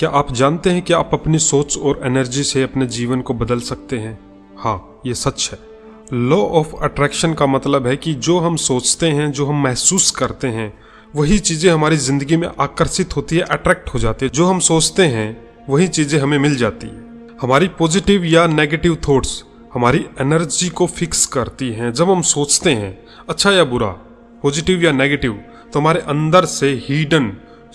क्या आप जानते हैं कि आप अपनी सोच और एनर्जी से अपने जीवन को बदल सकते हैं? हाँ, ये सच है। लॉ ऑफ अट्रैक्शन का मतलब है कि जो हम सोचते हैं, जो हम महसूस करते हैं, वही चीज़ें हमारी ज़िंदगी में आकर्षित होती है, अट्रैक्ट हो जाती है। जो हम सोचते हैं वही चीज़ें हमें मिल जाती है। हमारी पॉजिटिव या नेगेटिव थॉट्स हमारी एनर्जी को फिक्स करती हैं। जब हम सोचते हैं अच्छा या बुरा, पॉजिटिव या नेगेटिव, तो हमारे अंदर से हिडन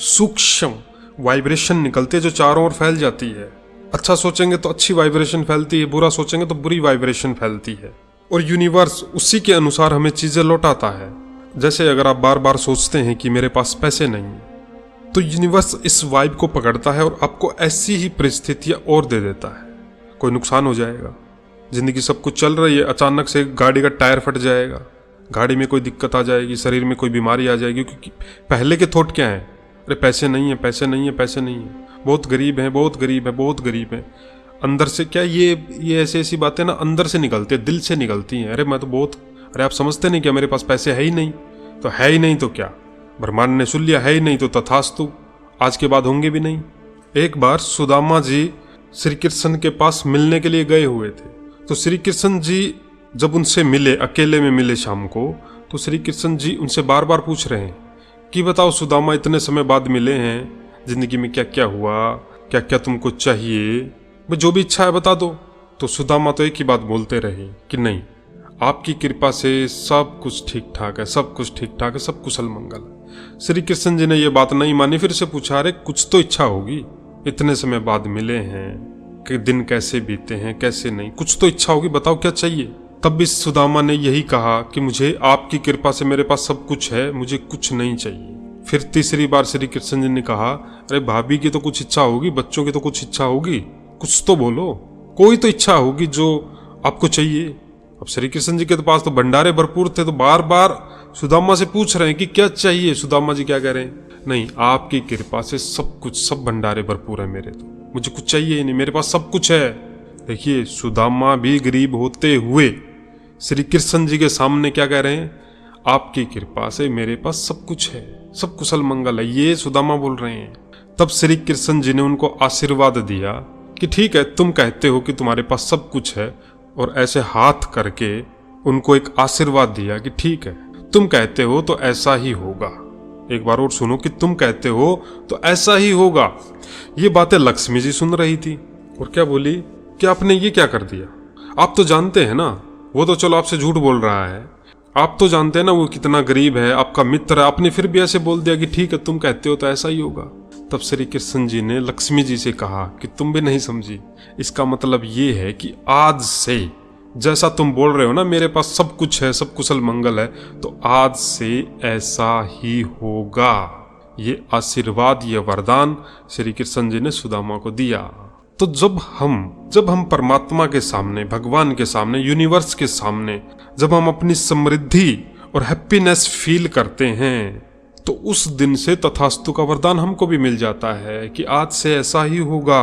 सूक्ष्म वाइब्रेशन निकलती है जो चारों ओर फैल जाती है। अच्छा सोचेंगे तो अच्छी वाइब्रेशन फैलती है, बुरा सोचेंगे तो बुरी वाइब्रेशन फैलती है, और यूनिवर्स उसी के अनुसार हमें चीज़ें लौटाता है। जैसे अगर आप बार बार सोचते हैं कि मेरे पास पैसे नहीं, तो यूनिवर्स इस वाइब को पकड़ता है और आपको ऐसी ही परिस्थितियाँ और दे देता है। कोई नुकसान हो जाएगा, जिंदगी सब कुछ चल रही है, अचानक से गाड़ी का टायर फट जाएगा, गाड़ी में कोई दिक्कत आ जाएगी, शरीर में कोई बीमारी आ जाएगी, क्योंकि पहले के थॉट क्या है? अरे पैसे नहीं है, पैसे नहीं है, पैसे नहीं है, बहुत गरीब है, बहुत गरीब है, बहुत गरीब है। अंदर से क्या ये ऐसी ऐसी बातें ना अंदर से निकलती है, दिल से निकलती हैं। अरे मैं तो बहुत, अरे आप समझते नहीं क्या मेरे पास पैसे है ही नहीं, तो है ही नहीं तो क्या, ब्रह्मांड ने सुन लिया, है ही नहीं तो तथास्तु, आज के बाद होंगे भी नहीं। एक बार सुदामा जी श्री कृष्ण के पास मिलने के लिए गए हुए थे, तो श्री कृष्ण जी जब उनसे मिले, अकेले में मिले शाम को, तो श्री कृष्ण जी उनसे बार बार पूछ रहे हैं कि बताओ सुदामा, इतने समय बाद मिले हैं, जिंदगी में क्या क्या हुआ, क्या क्या तुमको चाहिए, भाई जो भी इच्छा है बता दो। तो सुदामा तो एक ही बात बोलते रहे कि नहीं, आपकी कृपा से सब कुछ ठीक ठाक है, सब कुछ ठीक ठाक है, सब कुशल मंगल है। श्री कृष्ण जी ने ये बात नहीं मानी, फिर से पूछा, अरे कुछ तो इच्छा होगी, इतने समय बाद मिले हैं, कि दिन कैसे बीते हैं, कैसे नहीं, कुछ तो इच्छा होगी, बताओ क्या चाहिए। तब भी सुदामा ने यही कहा कि मुझे आपकी कृपा से मेरे पास सब कुछ है, मुझे कुछ नहीं चाहिए। फिर तीसरी बार श्री कृष्ण जी ने कहा, अरे भाभी की तो कुछ इच्छा होगी, बच्चों की तो कुछ इच्छा होगी, कुछ तो बोलो, कोई तो इच्छा होगी जो आपको चाहिए। अब श्री कृष्ण जी के पास तो भंडारे भरपूर थे, तो बार बार सुदामा से पूछ रहे हैं कि क्या चाहिए। सुदामा जी क्या कह रहे हैं, नहीं, आपकी कृपा से सब कुछ, सब भंडारे भरपूर है मेरे, तो मुझे कुछ चाहिए ही नहीं, मेरे पास सब कुछ है। देखिए, सुदामा भी गरीब होते हुए श्री कृष्ण जी के सामने क्या कह रहे हैं, आपकी कृपा से मेरे पास सब कुछ है, सब कुशल मंगल है, ये सुदामा बोल रहे हैं। तब श्री कृष्ण जी ने उनको आशीर्वाद दिया कि ठीक है, तुम कहते हो कि तुम्हारे पास सब कुछ है, और ऐसे हाथ करके उनको एक आशीर्वाद दिया कि ठीक है, तुम कहते हो तो ऐसा ही होगा। एक बार और सुनो कि तुम कहते हो तो ऐसा ही होगा। ये बातें लक्ष्मी जी सुन रही थी और क्या बोली कि आपने ये क्या कर दिया, आप तो जानते हैं ना, वो तो चलो आपसे झूठ बोल रहा है, आप तो जानते हैं ना वो कितना गरीब है, आपका मित्र है, आपने फिर भी ऐसे बोल दिया कि ठीक है, तुम कहते हो तो ऐसा ही होगा। तब श्री कृष्ण जी ने लक्ष्मी जी से कहा कि तुम भी नहीं समझी, इसका मतलब ये है कि आज से जैसा तुम बोल रहे हो ना मेरे पास सब कुछ है, सब कुशल मंगल है, तो आज से ऐसा ही होगा। ये आशीर्वाद, ये वरदान श्री कृष्ण जी ने सुदामा को दिया। तो जब हम परमात्मा के सामने, भगवान के सामने, यूनिवर्स के सामने जब हम अपनी समृद्धि और हैप्पीनेस फील करते हैं, तो उस दिन से तथास्तु का वरदान हमको भी मिल जाता है कि आज से ऐसा ही होगा।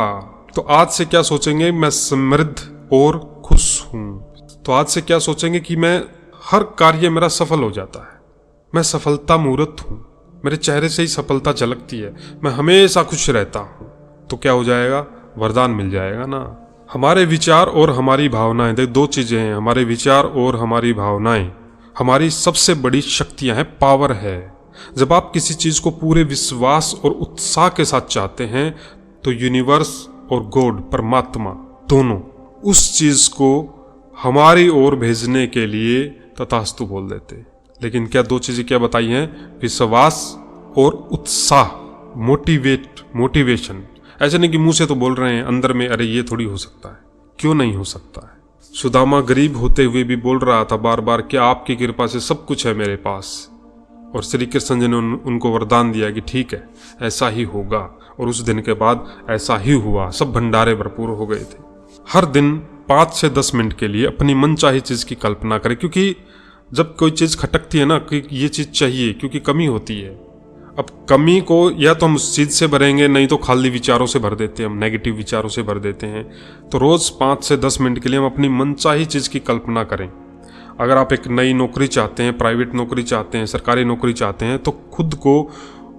तो आज से क्या सोचेंगे, मैं समृद्ध और खुश हूं। तो आज से क्या सोचेंगे कि मैं हर कार्य मेरा सफल हो जाता है, मैं सफलता मूर्त हूं, मेरे चेहरे से ही सफलता झलकती है, मैं हमेशा खुश रहता हूं। तो क्या हो जाएगा, वरदान मिल जाएगा ना। हमारे विचार और हमारी भावनाएं, देख दो चीजें हैं, हमारे विचार और हमारी भावनाएं हमारी सबसे बड़ी शक्तियां हैं, पावर है। जब आप किसी चीज को पूरे विश्वास और उत्साह के साथ चाहते हैं, तो यूनिवर्स और गॉड, परमात्मा, दोनों उस चीज को हमारी ओर भेजने के लिए तथास्तु बोल देते। लेकिन क्या दो चीजें क्या बताई हैं, विश्वास और उत्साह, मोटिवेशन। ऐसे नहीं कि मुंह से तो बोल रहे हैं, अंदर में अरे ये थोड़ी हो सकता है, क्यों नहीं हो सकता है। सुदामा गरीब होते हुए भी बोल रहा था बार बार कि आपकी कृपा से सब कुछ है मेरे पास, और श्री कृष्ण जी ने उनको वरदान दिया कि ठीक है, ऐसा ही होगा। और उस दिन के बाद ऐसा ही हुआ, सब भंडारे भरपूर हो गए थे। हर दिन 5 से 10 मिनट के लिए अपनी मनचाही चीज की कल्पना करें, क्योंकि जब कोई चीज खटकती है ना कि ये चीज चाहिए, क्योंकि कमी होती है। अब कमी को या तो हम उस चीज से भरेंगे, नहीं तो खाली विचारों से भर देते हैं, हम नेगेटिव विचारों से भर देते हैं। तो रोज 5 से 10 मिनट के लिए हम अपनी मनचाही चीज की कल्पना करें। अगर आप एक नई नौकरी चाहते हैं, प्राइवेट नौकरी चाहते हैं, सरकारी नौकरी चाहते हैं, तो खुद को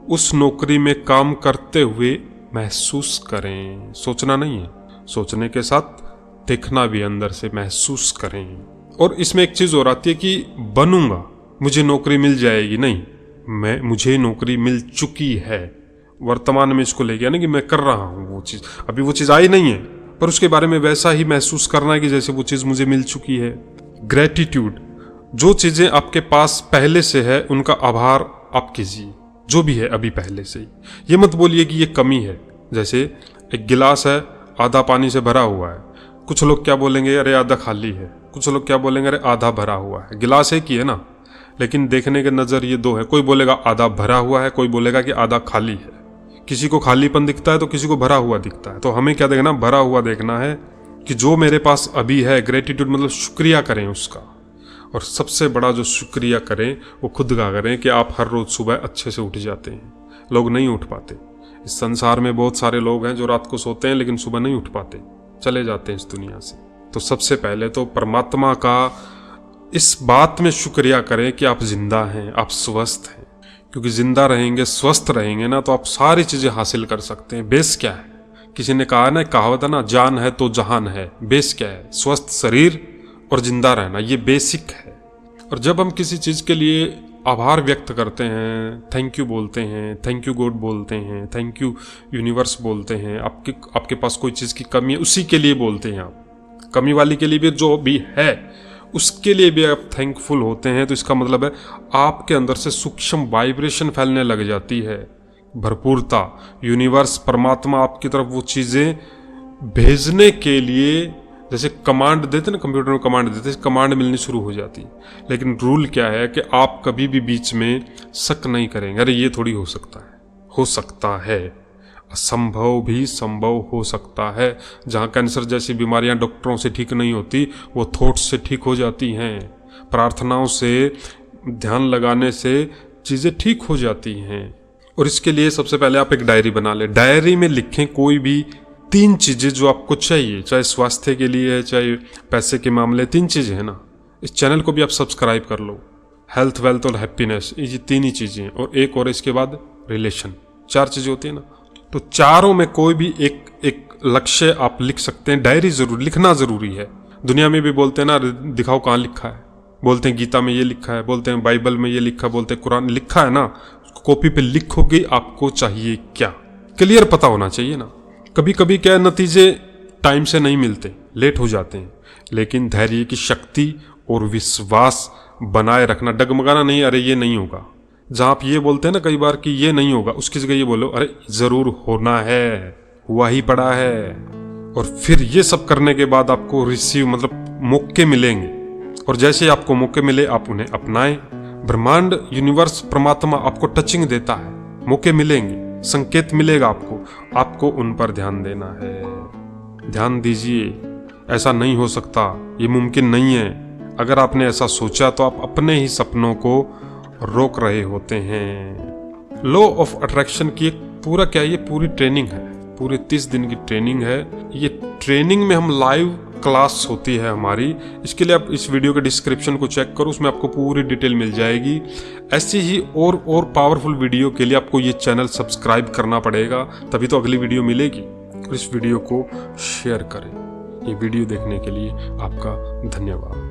उस नौकरी में काम करते हुए महसूस करें, सोचना नहीं है, सोचने के साथ देखना भी, अंदर से महसूस करें। और इसमें एक चीज और आती है कि बनूंगा, मुझे नौकरी मिल जाएगी, नहीं, मुझे नौकरी मिल चुकी है। वर्तमान में इसको ले गया ना कि मैं कर रहा हूं वो चीज, अभी वो चीज आई नहीं है, पर उसके बारे में वैसा ही महसूस करना है कि जैसे वो चीज मुझे मिल चुकी है। ग्रेटिट्यूड, जो चीजें आपके पास पहले से है उनका आभार आप कीजिए, जो भी है अभी पहले से ही। ये मत बोलिए कि ये कमी है। जैसे एक गिलास है, आधा पानी से भरा हुआ है, कुछ लोग क्या बोलेंगे, अरे आधा खाली है, कुछ लोग क्या बोलेंगे, अरे आधा भरा हुआ है। गिलास एक ही है ना, लेकिन देखने के नजर ये दो है। कोई बोलेगा आधा भरा हुआ है, कोई बोलेगा कि आधा खाली है। किसी को खालीपन दिखता है तो किसी को भरा हुआ दिखता है। तो हमें क्या देखना, भरा हुआ देखना है कि जो मेरे पास अभी है। ग्रेटिट्यूड मतलब शुक्रिया करें उसका, और सबसे बड़ा जो शुक्रिया करें वो खुद का करें कि आप हर रोज सुबह अच्छे से उठ जाते हैं। लोग नहीं उठ पाते। इस संसार में बहुत सारे लोग हैं जो रात को सोते हैं लेकिन सुबह नहीं उठ पाते, चले जाते हैं इस दुनिया से। तो सबसे पहले तो परमात्मा का इस बात में शुक्रिया करें कि आप जिंदा हैं, आप स्वस्थ हैं। क्योंकि जिंदा रहेंगे, स्वस्थ रहेंगे ना, तो आप सारी चीजें हासिल कर सकते हैं। बेस क्या है? किसी ने कहा ना, कहावत है ना, जान है तो जहान है। बेस क्या है? स्वस्थ शरीर और जिंदा रहना, ये बेसिक है। और जब हम किसी चीज के लिए आभार व्यक्त करते हैं, थैंक यू बोलते हैं, थैंक यू गॉड बोलते हैं, थैंक यू यूनिवर्स बोलते हैं, आपके पास कोई चीज की कमी है उसी के लिए बोलते हैं आप, कमी वाली के लिए भी जो भी है उसके लिए भी आप थैंकफुल होते हैं, तो इसका मतलब है आपके अंदर से सूक्ष्म वाइब्रेशन फैलने लग जाती है, भरपूरता। यूनिवर्स, परमात्मा आपकी तरफ वो चीजें भेजने के लिए जैसे कमांड देते ना, कंप्यूटर में कमांड देते, कमांड मिलनी शुरू हो जाती है। लेकिन रूल क्या है कि आप कभी भी बीच में शक नहीं करेंगे, अरे ये थोड़ी हो सकता है, हो सकता है, असंभव भी संभव हो सकता है। जहां कैंसर जैसी बीमारियां डॉक्टरों से ठीक नहीं होती, वो थॉट्स से ठीक हो जाती हैं, प्रार्थनाओं से, ध्यान लगाने से चीजें ठीक हो जाती हैं। और इसके लिए सबसे पहले आप एक डायरी बना लें। डायरी में लिखें कोई भी 3 चीजें जो आपको चाहिए, चाहे स्वास्थ्य के लिए है, चाहे पैसे के मामले, 3 चीजें हैं ना। इस चैनल को भी आप सब्सक्राइब कर लो। हेल्थ, वेल्थ और हैप्पीनेस, ये 3 ही चीजें, और एक और इसके बाद रिलेशन, 4 चीजें होती है ना। तो चारों में कोई भी एक लक्ष्य आप लिख सकते हैं। डायरी जरूर लिखना जरूरी है। दुनिया में भी बोलते हैं ना, दिखाओ कहाँ लिखा है, बोलते हैं गीता में ये लिखा है, बोलते हैं बाइबल में ये लिखा, बोलते हैं कुरान लिखा है ना। कॉपी पे लिखोगे आपको चाहिए क्या, क्लियर पता होना चाहिए ना। कभी कभी क्या नतीजे टाइम से नहीं मिलते, लेट हो जाते हैं, लेकिन धैर्य की शक्ति और विश्वास बनाए रखना, डगमगाना नहीं, अरे ये नहीं होगा। जहां आप ये बोलते हैं ना कई बार कि ये नहीं होगा, उसकी जगह ये बोलो, अरे जरूर होना है, हुआ ही पड़ा है। और फिर ये सब करने के बाद आपको रिसीव मतलब मौके मिलेंगे, और जैसे आपको मौके मिले आप उन्हें अपनाएं। ब्रह्मांड, यूनिवर्स, परमात्मा आपको टचिंग देता है, मौके मिलेंगे, संकेत मिलेगा आपको उन पर ध्यान देना है। ध्यान दीजिए, ऐसा नहीं हो सकता, ये मुमकिन नहीं है। अगर आपने ऐसा सोचा तो आप अपने ही सपनों को रोक रहे होते हैं। लॉ ऑफ अट्रैक्शन की एक पूरा क्या, ये पूरी ट्रेनिंग है, पूरे 30 दिन की ट्रेनिंग है। ये ट्रेनिंग में हम लाइव क्लास होती है हमारी। इसके लिए आप इस वीडियो के डिस्क्रिप्शन को चेक करो, उसमें आपको पूरी डिटेल मिल जाएगी। ऐसी ही और पावरफुल वीडियो के लिए आपको ये चैनल सब्सक्राइब करना पड़ेगा, तभी तो अगली वीडियो मिलेगी। और इस वीडियो को शेयर करें। ये वीडियो देखने के लिए आपका धन्यवाद।